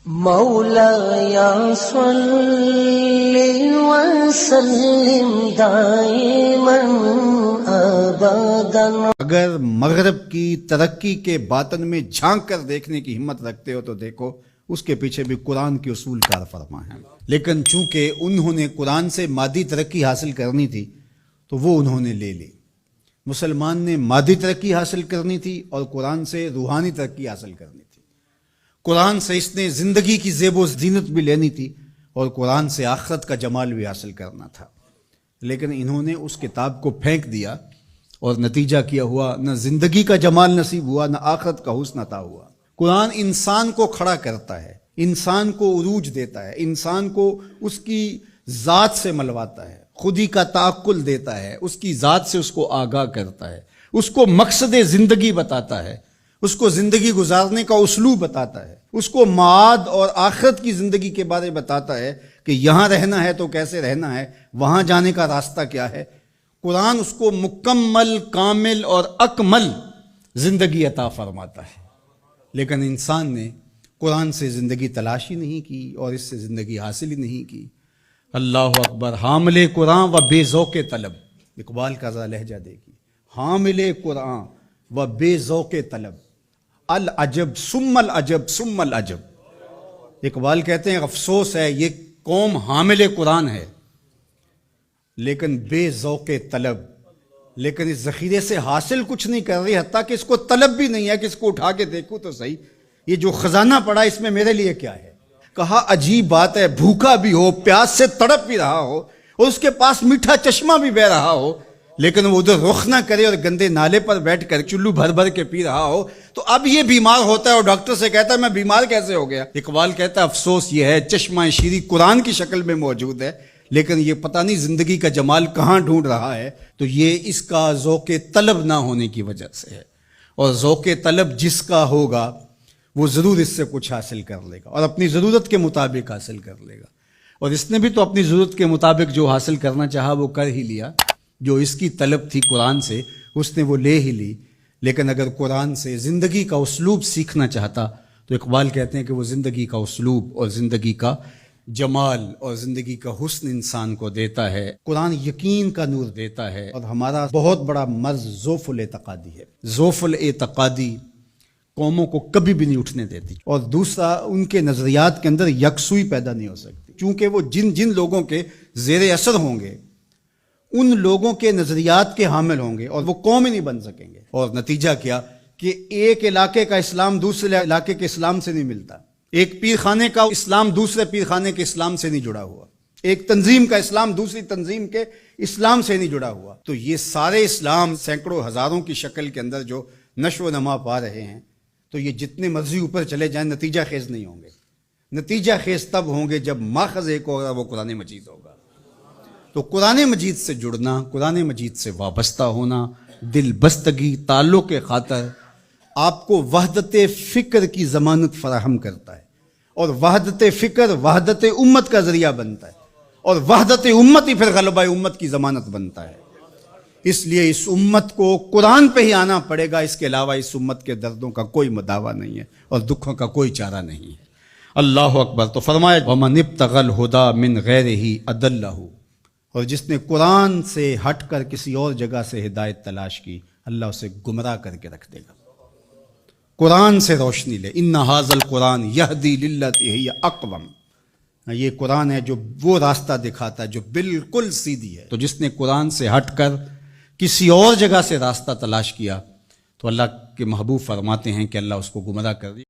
مولایا صلی وسلم دائما ابدا۔ اگر مغرب کی ترقی کے باطن میں جھانک کر دیکھنے کی ہمت رکھتے ہو تو دیکھو اس کے پیچھے بھی قرآن کے اصول کار فرما ہے، لیکن چونکہ انہوں نے قرآن سے مادی ترقی حاصل کرنی تھی تو وہ انہوں نے لے لی۔ مسلمان نے مادی ترقی حاصل کرنی تھی اور قرآن سے روحانی ترقی حاصل کرنی تھی۔ قرآن سے اس نے زندگی کی زیب و زینت بھی لینی تھی اور قرآن سے آخرت کا جمال بھی حاصل کرنا تھا، لیکن انہوں نے اس کتاب کو پھینک دیا اور نتیجہ کیا ہوا نہ زندگی کا جمال نصیب ہوا نہ آخرت کا حسن عطا ہوا۔ قرآن انسان کو کھڑا کرتا ہے، انسان کو عروج دیتا ہے، انسان کو اس کی ذات سے ملواتا ہے، خودی کا تعقل دیتا ہے، اس کی ذات سے اس کو آگاہ کرتا ہے، اس کو مقصد زندگی بتاتا ہے، اس کو زندگی گزارنے کا اسلوب بتاتا ہے، اس کو معاد اور آخرت کی زندگی کے بارے بتاتا ہے کہ یہاں رہنا ہے تو کیسے رہنا ہے، وہاں جانے کا راستہ کیا ہے۔ قرآن اس کو مکمل، کامل اور اکمل زندگی عطا فرماتا ہے، لیکن انسان نے قرآن سے زندگی تلاش ہی نہیں کی اور اس سے زندگی حاصل ہی نہیں کی۔ اللہ اکبر، حامل قرآن و بے ذوق طلب، اقبال کا ذرا لہجہ دیکھیے، حامل قرآن و بے ذوق طلب، العجب ثم العجب ثم العجب۔ اقبال کہتے ہیں افسوس ہے یہ قوم حامل قرآن ہے لیکن بے ذوق طلب، لیکن اس ذخیرے سے حاصل کچھ نہیں کر رہی، حتیٰ کہ اس کو طلب بھی نہیں ہے کہ اس کو اٹھا کے دیکھوں تو صحیح یہ جو خزانہ پڑا اس میں میرے لیے کیا ہے۔ کہا عجیب بات ہے، بھوکا بھی ہو، پیاس سے تڑپ بھی رہا ہو اور اس کے پاس میٹھا چشمہ بھی بہہ رہا ہو، لیکن وہ ادھر رخ نہ کرے اور گندے نالے پر بیٹھ کر چلو بھر بھر کے پی رہا ہو، تو اب یہ بیمار ہوتا ہے اور ڈاکٹر سے کہتا ہے میں بیمار کیسے ہو گیا۔ اقبال کہتا ہے افسوس یہ ہے چشمہ شیری قرآن کی شکل میں موجود ہے لیکن یہ پتہ نہیں زندگی کا جمال کہاں ڈھونڈ رہا ہے، تو یہ اس کا ذوق طلب نہ ہونے کی وجہ سے ہے، اور ذوق طلب جس کا ہوگا وہ ضرور اس سے کچھ حاصل کر لے گا اور اپنی ضرورت کے مطابق حاصل کر لے گا، اور اس نے بھی تو اپنی ضرورت کے مطابق جو حاصل کرنا چاہا وہ کر ہی لیا۔ جو اس کی طلب تھی قرآن سے اس نے وہ لے ہی لی، لیکن اگر قرآن سے زندگی کا اسلوب سیکھنا چاہتا تو اقبال کہتے ہیں کہ وہ زندگی کا اسلوب اور زندگی کا جمال اور زندگی کا حسن انسان کو دیتا ہے۔ قرآن یقین کا نور دیتا ہے، اور ہمارا بہت بڑا مرض ضعف الاعتقادی ہے۔ ضعف الاعتقادی قوموں کو کبھی بھی نہیں اٹھنے دیتی، اور دوسرا ان کے نظریات کے اندر یکسوئی پیدا نہیں ہو سکتی، چونکہ وہ جن لوگوں کے زیر اثر ہوں گے ان لوگوں کے نظریات کے حامل ہوں گے اور وہ قوم ہی نہیں بن سکیں گے۔ اور نتیجہ کیا کہ ایک علاقے کا اسلام دوسرے علاقے کے اسلام سے نہیں ملتا، ایک پیر خانے کا اسلام دوسرے پیر خانے کے اسلام سے نہیں جڑا ہوا، ایک تنظیم کا اسلام دوسری تنظیم کے اسلام سے نہیں جڑا ہوا۔ تو یہ سارے اسلام سینکڑوں ہزاروں کی شکل کے اندر جو نشو و نما پا رہے ہیں، تو یہ جتنے مرضی اوپر چلے جائیں نتیجہ خیز نہیں ہوں گے۔ نتیجہ خیز تب ہوں گے جب ماخذ ایک ہوگا، وہ قرآن مجید ہوگا۔ تو قرآن مجید سے جڑنا، قرآن مجید سے وابستہ ہونا، دل بستگی تعلق کے خاطر آپ کو وحدت فکر کی ضمانت فراہم کرتا ہے، اور وحدت فکر وحدت امت کا ذریعہ بنتا ہے، اور وحدت امت ہی پھر غلبہ امت کی ضمانت بنتا ہے۔ اس لیے اس امت کو قرآن پہ ہی آنا پڑے گا، اس کے علاوہ اس امت کے دردوں کا کوئی مداوع نہیں ہے اور دکھوں کا کوئی چارہ نہیں ہے۔ اللہ اکبر۔ تو فرمایا وَمَنِ ابْتَغَى الْهُدَى مِنْ غَيْرِهِ أَضَلَّهُ، اور جس نے قرآن سے ہٹ کر کسی اور جگہ سے ہدایت تلاش کی اللہ اسے گمراہ کر کے رکھ دے گا۔ قرآن سے روشنی لے، ان ھذا القرآن یہدی للتی ہی اقوم، یہ قرآن ہے جو وہ راستہ دکھاتا ہے جو بالکل سیدھی ہے۔ تو جس نے قرآن سے ہٹ کر کسی اور جگہ سے راستہ تلاش کیا تو اللہ کے محبوب فرماتے ہیں کہ اللہ اس کو گمراہ کر دیا۔